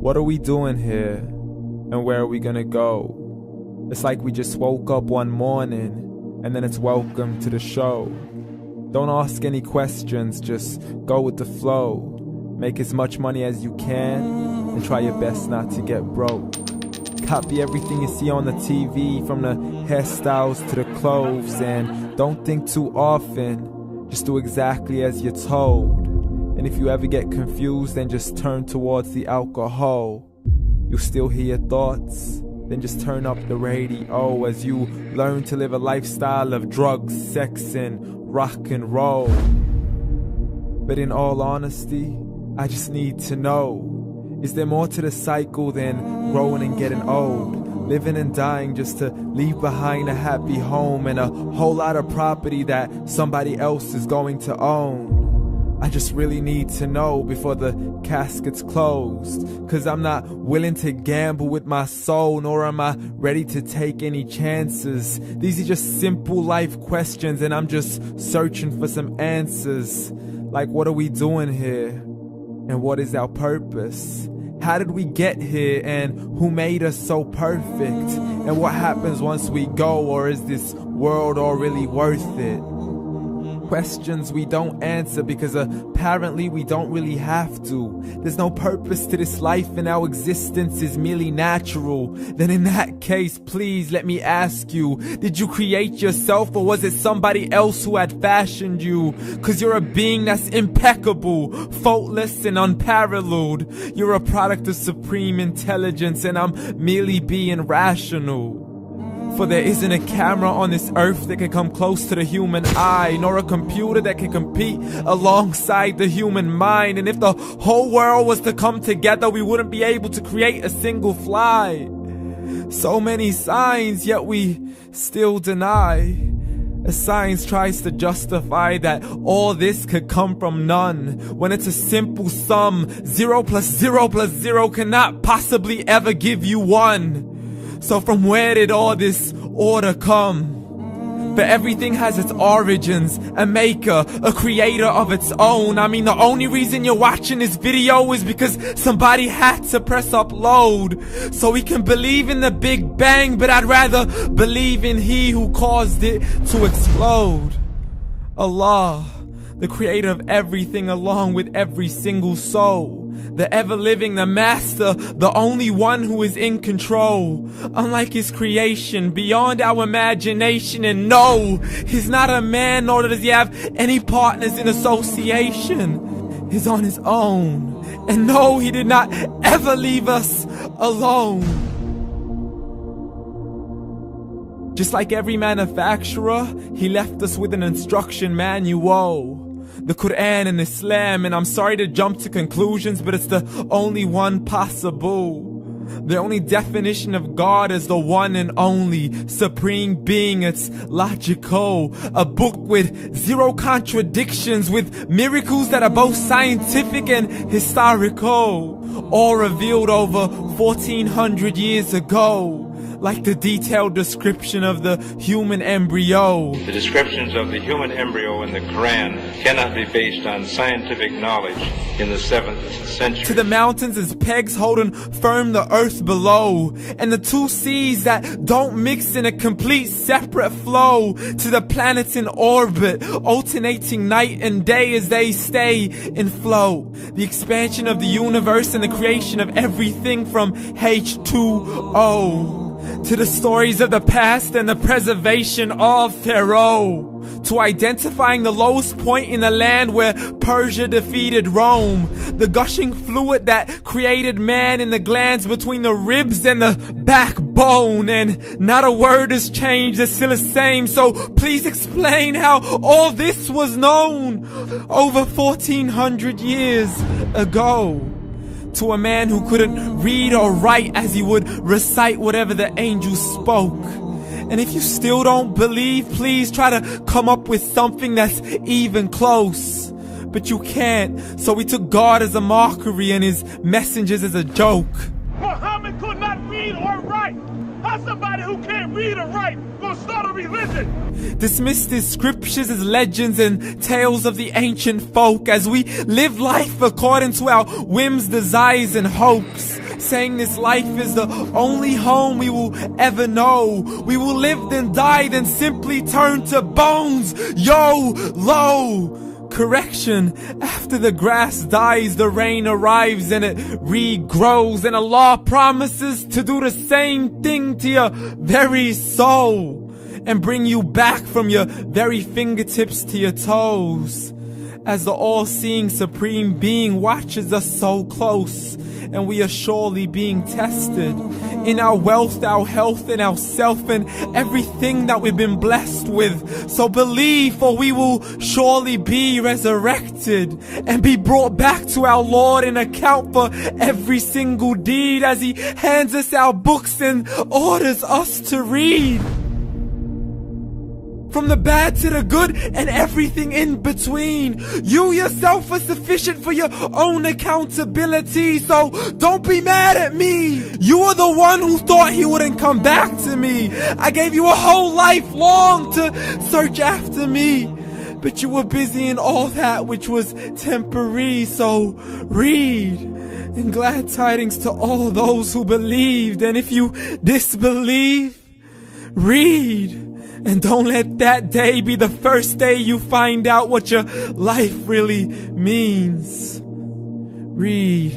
What are we doing here? And where are we gonna go? It's like we just woke up one morning and then it's welcome to the show. Don't ask any questions, just go with the flow. Make as much money as you can and try your best not to get broke. Copy everything you see on the TV, from the hairstyles to the clothes, and don't think too often, just do exactly as you're told. And if you ever get confused, then just turn towards the alcohol. You'll still hear your thoughts, then just turn up the radio as you learn to live a lifestyle of drugs, sex, and rock and roll. But in all honesty, I just need to know, is there more to the cycle than growing and getting old? Living and dying just to leave behind a happy home and a whole lot of property that somebody else is going to own. I just really need to know before the casket's closed, 'cause I'm not willing to gamble with my soul, nor am I ready to take any chances. These are just simple life questions and I'm just searching for some answers. Like, what are we doing here? And what is our purpose? How did we get here, and who made us so perfect? And what happens once we go, or is this world all really worth it? Questions we don't answer because apparently we don't really have to. There's no purpose to this life and our existence is merely natural. Then in that case, please let me ask you, did you create yourself, or was it somebody else who had fashioned you? 'Cause you're a being that's impeccable, faultless and unparalleled. You're a product of supreme intelligence and I'm merely being rational. For there isn't a camera on this earth that can come close to the human eye, nor a computer that can compete alongside the human mind. And if the whole world was to come together, we wouldn't be able to create a single fly. So many signs, yet we still deny. As science tries to justify that all this could come from none, when it's a simple sum. 0 plus 0 plus 0 cannot possibly ever give you 1. So from where did all this order come? For everything has its origins, a maker, a creator of its own. I mean, the only reason you're watching this video is because somebody had to press upload. So we can believe in the Big Bang, but I'd rather believe in He who caused it to explode. Allah, the creator of everything along with every single soul. The ever-living, the master, the only one who is in control. Unlike his creation, beyond our imagination. And no, he's not a man, nor does he have any partners in association. He's on his own. And no, he did not ever leave us alone. Just like every manufacturer, he left us with an instruction manual. The Quran and Islam, and I'm sorry to jump to conclusions, but it's the only one possible. The only definition of God is the one and only supreme being. It's logical, a book with 0 contradictions, with miracles that are both scientific and historical, all revealed over 1400 years ago. Like the detailed description of the human embryo. The descriptions of the human embryo in the Quran cannot be based on scientific knowledge in the 7th century. To the mountains as pegs holding firm the earth below, and the 2 seas that don't mix in a complete separate flow. To the planets in orbit, alternating night and day as they stay in flow. The expansion of the universe and the creation of everything from H2O. To the stories of the past and the preservation of Pharaoh. To identifying the lowest point in the land where Persia defeated Rome. The gushing fluid that created man in the glands between the ribs and the backbone. And not a word has changed, it's still the same. So please explain how all this was known over 1400 years ago. To a man who couldn't read or write as he would recite whatever the angels spoke. And if you still don't believe, please try to come up with something that's even close. But you can't, so we took God as a mockery and his messengers as a joke. Muhammad could not read or write. How's somebody who can't read or write gonna start a religion? Dismissed his scriptures as legends and tales of the ancient folk as we live life according to our whims, desires, and hopes. saying this life is the only home we will ever know. We will live then die, then simply turn to bones. YOLO! Correction, after the grass dies, the rain arrives and it regrows, and Allah promises to do the same thing to your very soul and bring you back from your very fingertips to your toes, as the all-seeing supreme being watches us so close, and we are surely being tested in our wealth, our health, and our self, and everything that we've been blessed with. So believe, for we will surely be resurrected and be brought back to our Lord and account for every single deed, as He hands us our books and orders us to read. From the bad to the good and everything in between. You yourself are sufficient for your own accountability, so don't be mad at me. You are the one who thought He wouldn't come back to me. I gave you a whole life long to search after me, but you were busy in all that which was temporary. So read, and glad tidings to all those who believed. And if you disbelieve, read. And don't let that day be the first day you find out what your life really means. Read.